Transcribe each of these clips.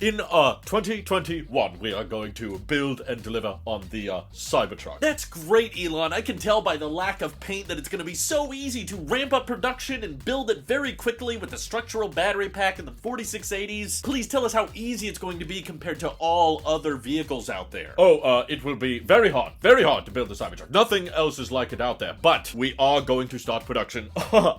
In 2021, we are going to build and deliver on the Cybertruck. That's great, Elon. I can tell by the lack of paint that it's going to be so easy to ramp up production and build it very quickly with the structural battery pack and the 4680s. Please tell us how easy it's going to be compared to all other vehicles out there. Oh, it will be very hard to build the Cybertruck. Nothing else is like it out there, but we are going to start production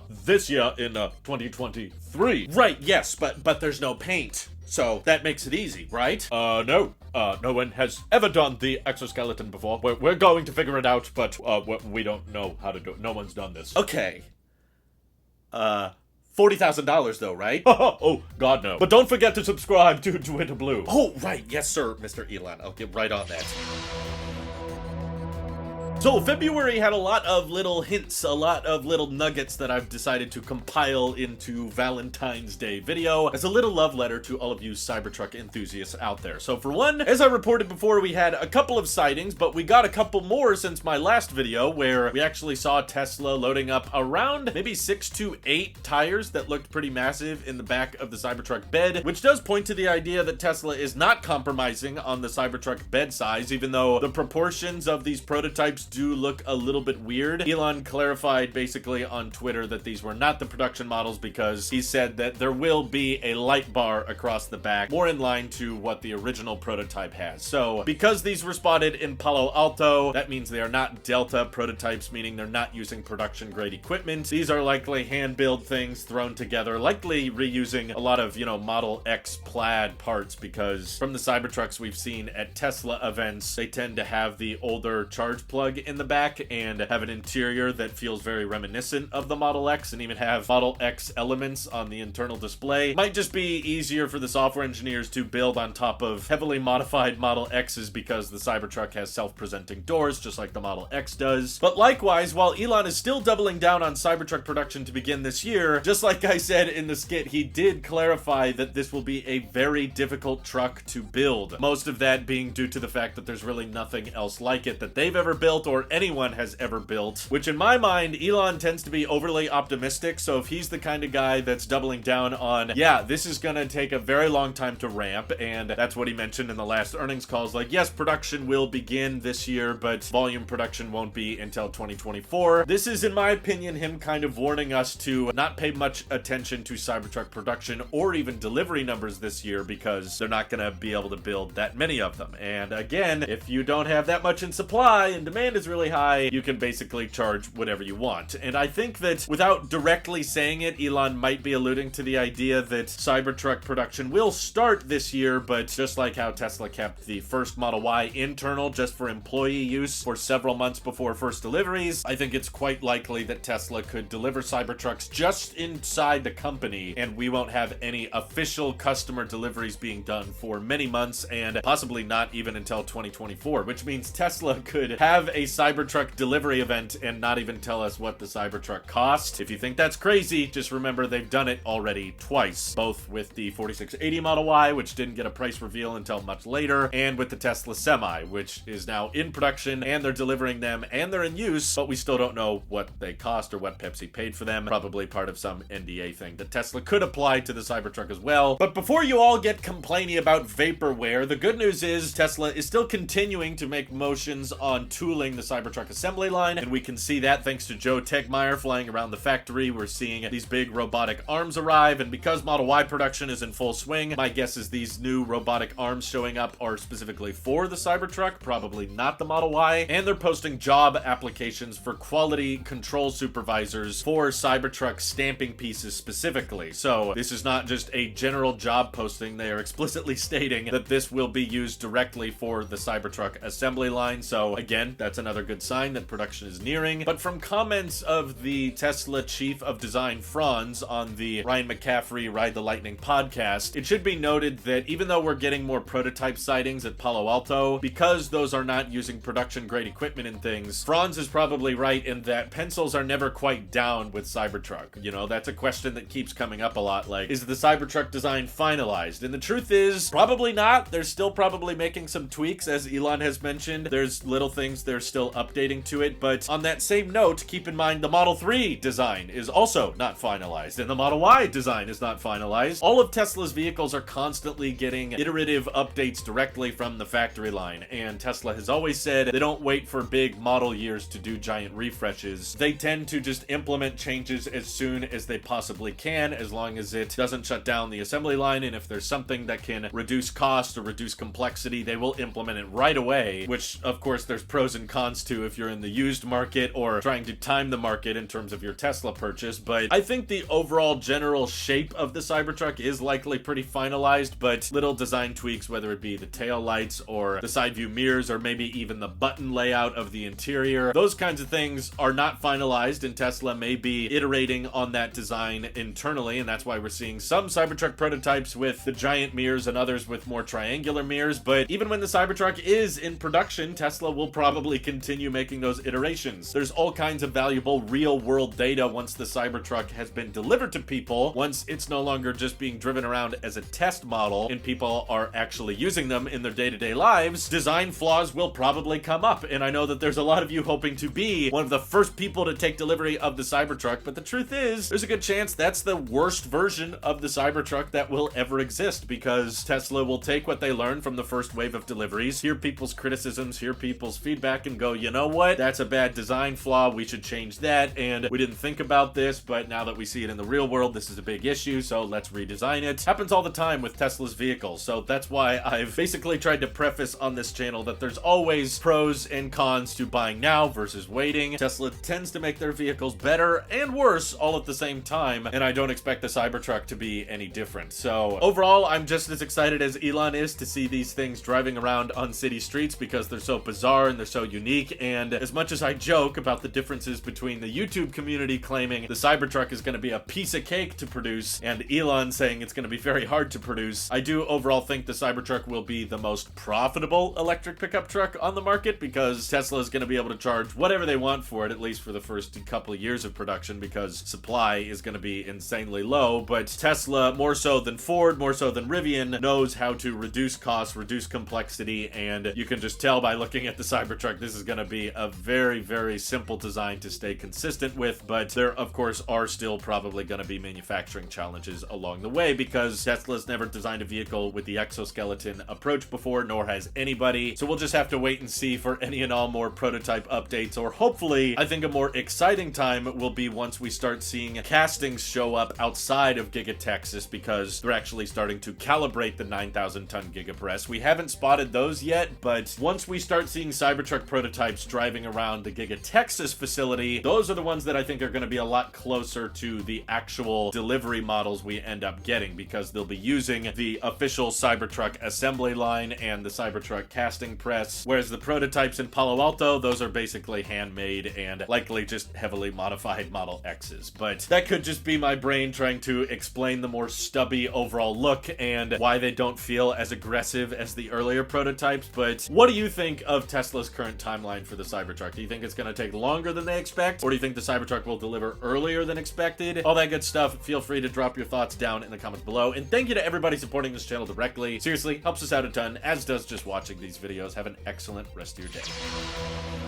this year in 2023. Right, yes, but there's no paint. So that makes it easy, right? No. No one has ever done the exoskeleton before. We're going to figure it out, but we don't know how to do it. No one's done this. Okay. $40,000 though, right? Oh, God, no. But don't forget to subscribe to Twitter Blue. Oh, right. Yes, sir, Mr. Elon. I'll get right on that. So February had a lot of little hints, a lot of little nuggets that I've decided to compile into Valentine's Day video as a little love letter to all of you Cybertruck enthusiasts out there. So for one, as I reported before, we had a couple of sightings, but we got a couple more since my last video where we actually saw Tesla loading up around maybe 6 to 8 tires that looked pretty massive in the back of the Cybertruck bed, which does point to the idea that Tesla is not compromising on the Cybertruck bed size, even though the proportions of these prototypes do look a little bit weird. Elon clarified basically on Twitter that these were not the production models because he said that there will be a light bar across the back, more in line to what the original prototype has. So because these were spotted in Palo Alto, that means they are not Delta prototypes, meaning they're not using production grade equipment. These are likely hand-built things thrown together, likely reusing a lot of, Model X plaid parts, because from the Cybertrucks we've seen at Tesla events, they tend to have the older charge plug in the back and have an interior that feels very reminiscent of the Model X, and even have Model X elements on the internal display. Might just be easier for the software engineers to build on top of heavily modified Model X's because the Cybertruck has self-presenting doors just like the Model X does. But likewise, while Elon is still doubling down on Cybertruck production to begin this year, just like I said in the skit, he did clarify that this will be a very difficult truck to build. Most of that being due to the fact that there's really nothing else like it that they've ever built or anyone has ever built, which in my mind, Elon tends to be overly optimistic. So if he's the kind of guy that's doubling down on, yeah, this is gonna take a very long time to ramp, and that's what he mentioned in the last earnings calls, like, yes, production will begin this year, but volume production won't be until 2024. This is, in my opinion, him kind of warning us to not pay much attention to Cybertruck production or even delivery numbers this year, because they're not gonna be able to build that many of them. And again, if you don't have that much in supply and demand is really high, you can basically charge whatever you want. And I think that without directly saying it, Elon might be alluding to the idea that Cybertruck production will start this year, but just like how Tesla kept the first Model Y internal just for employee use for several months before first deliveries, I think it's quite likely that Tesla could deliver Cybertrucks just inside the company, and we won't have any official customer deliveries being done for many months, and possibly not even until 2024, which means Tesla could have a Cybertruck delivery event and not even tell us what the Cybertruck cost. If you think that's crazy, just remember they've done it already twice, both with the 4680 Model Y, which didn't get a price reveal until much later, and with the Tesla Semi, which is now in production, and they're delivering them, and they're in use, but we still don't know what they cost or what Pepsi paid for them. Probably part of some NDA thing that Tesla could apply to the Cybertruck as well. But before you all get complaining about vaporware, the good news is Tesla is still continuing to make motions on tooling the Cybertruck assembly line, and we can see that thanks to Joe Tegmeyer flying around the factory. We're seeing these big robotic arms arrive, and because Model Y production is in full swing, my guess is these new robotic arms showing up are specifically for the Cybertruck, probably not the Model Y, and they're posting job applications for quality control supervisors for Cybertruck stamping pieces specifically. So this is not just a general job posting, they are explicitly stating that this will be used directly for the Cybertruck assembly line. So again, that's another good sign that production is nearing. But from comments of the Tesla chief of design Franz on the Ryan McCaffrey Ride the Lightning podcast, it should be noted that even though we're getting more prototype sightings at Palo Alto, because those are not using production grade equipment and things, Franz is probably right in that pencils are never quite down with Cybertruck. That's a question that keeps coming up a lot, like, is the Cybertruck design finalized? And the truth is, probably not. They're still probably making some tweaks, as Elon has mentioned. There's little things they're still updating to it. But on that same note, keep in mind the Model 3 design is also not finalized, and the Model Y design is not finalized. All of Tesla's vehicles are constantly getting iterative updates directly from the factory line, and Tesla has always said they don't wait for big model years to do giant refreshes. They tend to just implement changes as soon as they possibly can, as long as it doesn't shut down the assembly line, and if there's something that can reduce cost or reduce complexity, they will implement it right away, which of course there's pros and cons to if you're in the used market or trying to time the market in terms of your Tesla purchase. But I think the overall general shape of the Cybertruck is likely pretty finalized, but little design tweaks, whether it be the tail lights or the side view mirrors or maybe even the button layout of the interior, those kinds of things are not finalized, and Tesla may be iterating on that design internally, and that's why we're seeing some Cybertruck prototypes with the giant mirrors and others with more triangular mirrors. But even when the Cybertruck is in production, Tesla will probably continue making those iterations. There's all kinds of valuable real-world data once the Cybertruck has been delivered to people, once it's no longer just being driven around as a test model and people are actually using them in their day-to-day lives. Design flaws will probably come up, and I know that there's a lot of you hoping to be one of the first people to take delivery of the Cybertruck, but the truth is, there's a good chance that's the worst version of the Cybertruck that will ever exist, because Tesla will take what they learned from the first wave of deliveries, hear people's criticisms, hear people's feedback, and go, you know what, that's a bad design flaw, we should change that, and we didn't think about this, but now that we see it in the real world, this is a big issue, so let's redesign it. Happens all the time with Tesla's vehicles, so that's why I've basically tried to preface on this channel that there's always pros and cons to buying now versus waiting. Tesla tends to make their vehicles better and worse all at the same time, and I don't expect the Cybertruck to be any different. So overall, I'm just as excited as Elon is to see these things driving around on city streets, because they're so bizarre and they're so unique. And as much as I joke about the differences between the YouTube community claiming the Cybertruck is going to be a piece of cake to produce and Elon saying it's going to be very hard to produce, I do overall think the Cybertruck will be the most profitable electric pickup truck on the market, because Tesla is going to be able to charge whatever they want for it, at least for the first couple of years of production, because supply is going to be insanely low. But Tesla, more so than Ford, more so than Rivian, knows how to reduce costs, reduce complexity, and you can just tell by looking at the Cybertruck, this is going to be a very, very simple design to stay consistent with. But there, of course, are still probably going to be manufacturing challenges along the way, because Tesla's never designed a vehicle with the exoskeleton approach before, nor has anybody. So we'll just have to wait and see for any and all more prototype updates, or hopefully, I think a more exciting time will be once we start seeing castings show up outside of Giga Texas, because they're actually starting to calibrate the 9,000-ton Giga Press. We haven't spotted those yet, but once we start seeing Cybertruck prototypes driving around the Giga Texas facility, those are the ones that I think are going to be a lot closer to the actual delivery models we end up getting, because they'll be using the official Cybertruck assembly line and the Cybertruck casting press, whereas the prototypes in Palo Alto, those are basically handmade and likely just heavily modified Model X's. But that could just be my brain trying to explain the more stubby overall look and why they don't feel as aggressive as the earlier prototypes. But what do you think of Tesla's current timeline for the Cybertruck? Do you think it's going to take longer than they expect, or do you think the Cybertruck will deliver earlier than expected? All that good stuff. Feel free to drop your thoughts down in the comments below, and thank you to everybody supporting this channel directly. Seriously, helps us out a ton, as does just watching these videos. Have an excellent rest of your day.